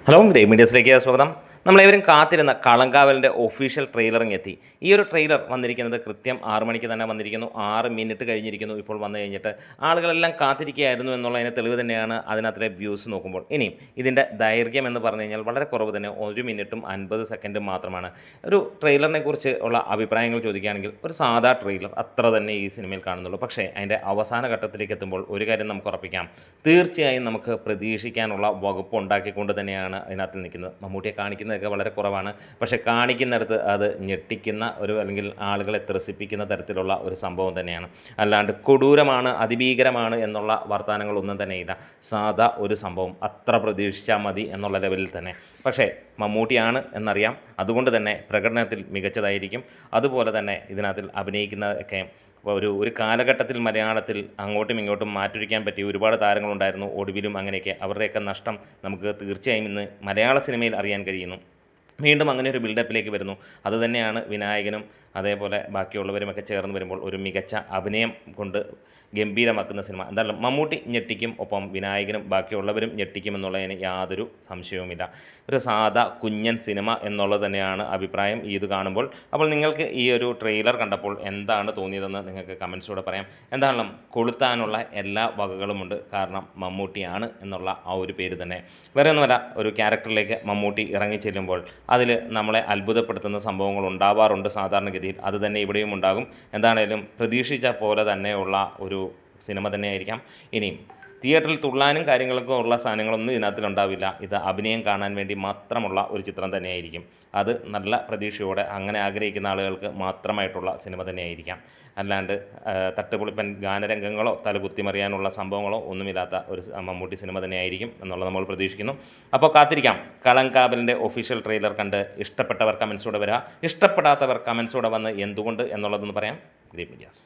Hello grey മീഡിയസിലേക്ക് സ്വാഗതം. നമ്മളേവരും കാത്തിരുന്ന കളങ്കാവലിൻ്റെ official ട്രെയിലറിങ് എത്തി. ഈ ഒരു ട്രെയിലർ വന്നിരിക്കുന്നത് കൃത്യം 6 മണിക്ക് തന്നെ വന്നിരിക്കുന്നു. 6 മിനിറ്റ് കഴിഞ്ഞിരിക്കുന്നു ഇപ്പോൾ വന്നു കഴിഞ്ഞിട്ട്. ആളുകളെല്ലാം കാത്തിരിക്കുകയായിരുന്നു എന്നുള്ളതിന് തെളിവ് തന്നെയാണ് അതിനകത്തിലെ വ്യൂസ് നോക്കുമ്പോൾ. ഇനിയും ഇതിൻ്റെ ദൈർഘ്യം എന്ന് പറഞ്ഞു കഴിഞ്ഞാൽ വളരെ കുറവ് തന്നെ, 1 മിനിറ്റും 50 സെക്കൻഡും മാത്രമാണ്. ഒരു ട്രെയിലറിനെ കുറിച്ച് ഉള്ള അഭിപ്രായങ്ങൾ ചോദിക്കുകയാണെങ്കിൽ ഒരു സാധാ ട്രെയിലർ അത്ര തന്നെ ഈ സിനിമയിൽ കാണുന്നുള്ളൂ. പക്ഷേ അതിൻ്റെ അവസാന ഘട്ടത്തിലേക്ക് എത്തുമ്പോൾ ഒരു കാര്യം നമുക്ക് ഉറപ്പിക്കാം, തീർച്ചയായും നമുക്ക് പ്രതീക്ഷിക്കാനുള്ള വകുപ്പ് ഉണ്ടാക്കിക്കൊണ്ട് തന്നെയാണ് അതിനകത്ത് നിൽക്കുന്നത്. മമ്മൂട്ടിയെ കാണിക്കുന്നതൊക്കെ വളരെ കുറവാണ്, പക്ഷേ കാണിക്കുന്നിടത്ത് അത് ഞെട്ടിക്കുന്ന ഒരു അല്ലെങ്കിൽ ആളുകളെ ത്രസിപ്പിക്കുന്ന തരത്തിലുള്ള ഒരു സംഭവം തന്നെയാണ്. അല്ലാണ്ട് കൊടൂരമാണ്, അതിഭീകരമാണ് എന്നുള്ള വർത്തമാനങ്ങളൊന്നും തന്നെയില്ല. സാധാ ഒരു സംഭവം അത്ര പ്രതീക്ഷിച്ചാൽ മതി എന്നുള്ള ലെവലിൽ തന്നെ. പക്ഷേ മമ്മൂട്ടിയാണ് എന്നറിയാം, അതുകൊണ്ട് തന്നെ പ്രകടനത്തിൽ മികച്ചതായിരിക്കും. അതുപോലെ തന്നെ ഇതിനകത്തിൽ അഭിനയിക്കുന്നതൊക്കെ ഒരു കാലഘട്ടത്തിൽ മലയാളത്തിൽ അങ്ങോട്ടും ഇങ്ങോട്ടും മാറ്റൊരുക്കാൻ പറ്റിയ ഒരുപാട് താരങ്ങളുണ്ടായിരുന്നു. ഒടുവിലും അങ്ങനെയൊക്കെ അവരുടെയൊക്കെ നഷ്ടം നമുക്ക് തീർച്ചയായും ഇന്ന് മലയാള സിനിമയിൽ അറിയാൻ കഴിയുന്നു. വീണ്ടും അങ്ങനെ ഒരു ബിൽഡപ്പിലേക്ക് വരുന്നു. അതുതന്നെയാണ് വിനായകനും അതേപോലെ ബാക്കിയുള്ളവരുമൊക്കെ ചേർന്ന് വരുമ്പോൾ ഒരു മികച്ച അഭിനയം കൊണ്ട് ഗംഭീരമാക്കുന്ന സിനിമ. എന്തായാലും മമ്മൂട്ടി ഞെട്ടിക്കും, ഒപ്പം വിനായകനും ബാക്കിയുള്ളവരും ഞെട്ടിക്കുമെന്നുള്ളതിന് യാതൊരു സംശയവുമില്ല. ഒരു സാധാ കുഞ്ഞൻ സിനിമ എന്നുള്ളത് തന്നെയാണ് അഭിപ്രായം ഇത് കാണുമ്പോൾ. അപ്പോൾ നിങ്ങൾക്ക് ഈ ഒരു ട്രെയിലർ കണ്ടപ്പോൾ എന്താണ് തോന്നിയതെന്ന് നിങ്ങൾക്ക് കമൻസിലൂടെ പറയാം. എന്തായാലും കൊളുത്താനുള്ള എല്ലാ വകകളുമുണ്ട്, കാരണം മമ്മൂട്ടിയാണ് എന്നുള്ള ആ ഒരു പേര് തന്നെ. വേറെ ഒന്നുമല്ല, ഒരു ക്യാരക്ടറിലേക്ക് മമ്മൂട്ടി ഇറങ്ങിച്ചെല്ലുമ്പോൾ അതിൽ നമ്മളെ അത്ഭുതപ്പെടുത്തുന്ന സംഭവങ്ങൾ ഉണ്ടാവാറുണ്ട് സാധാരണഗതിയിൽ. അത് തന്നെ ഇവിടെയും ഉണ്ടാകും. എന്താണേലും പ്രതീക്ഷിച്ച പോലെ തന്നെയുള്ള ഒരു സിനിമ തന്നെയായിരിക്കാം. ഇനിയും തിയേറ്ററിൽ തുള്ളാനും കാര്യങ്ങൾക്കും ഉള്ള സാധനങ്ങളൊന്നും ഇതിനകത്തിലുണ്ടാവില്ല. ഇത് അഭിനയം കാണാൻ വേണ്ടി മാത്രമുള്ള ഒരു ചിത്രം തന്നെയായിരിക്കും. അത് നല്ല പ്രതീക്ഷയോടെ അങ്ങനെ ആഗ്രഹിക്കുന്ന ആളുകൾക്ക് മാത്രമായിട്ടുള്ള സിനിമ തന്നെയായിരിക്കാം. അല്ലാണ്ട് തട്ടുപൊളിപ്പൻ ഗാനരംഗങ്ങളോ തലകുത്തിമറിയാനുള്ള സംഭവങ്ങളോ ഒന്നുമില്ലാത്ത ഒരു മമ്മൂട്ടി സിനിമ തന്നെയായിരിക്കും എന്നുള്ളത് നമ്മൾ പ്രതീക്ഷിക്കുന്നു. അപ്പോൾ കാത്തിരിക്കാം. കളങ്കാവലിൻ്റെ ഒഫീഷ്യൽ ട്രെയിലർ കണ്ട് ഇഷ്ടപ്പെട്ടവർ കമൻസോടെ വരിക, ഇഷ്ടപ്പെടാത്തവർ കമൻസോടെ വന്ന് എന്തുകൊണ്ട് എന്നുള്ളതെന്ന് പറയാം. Grey medias.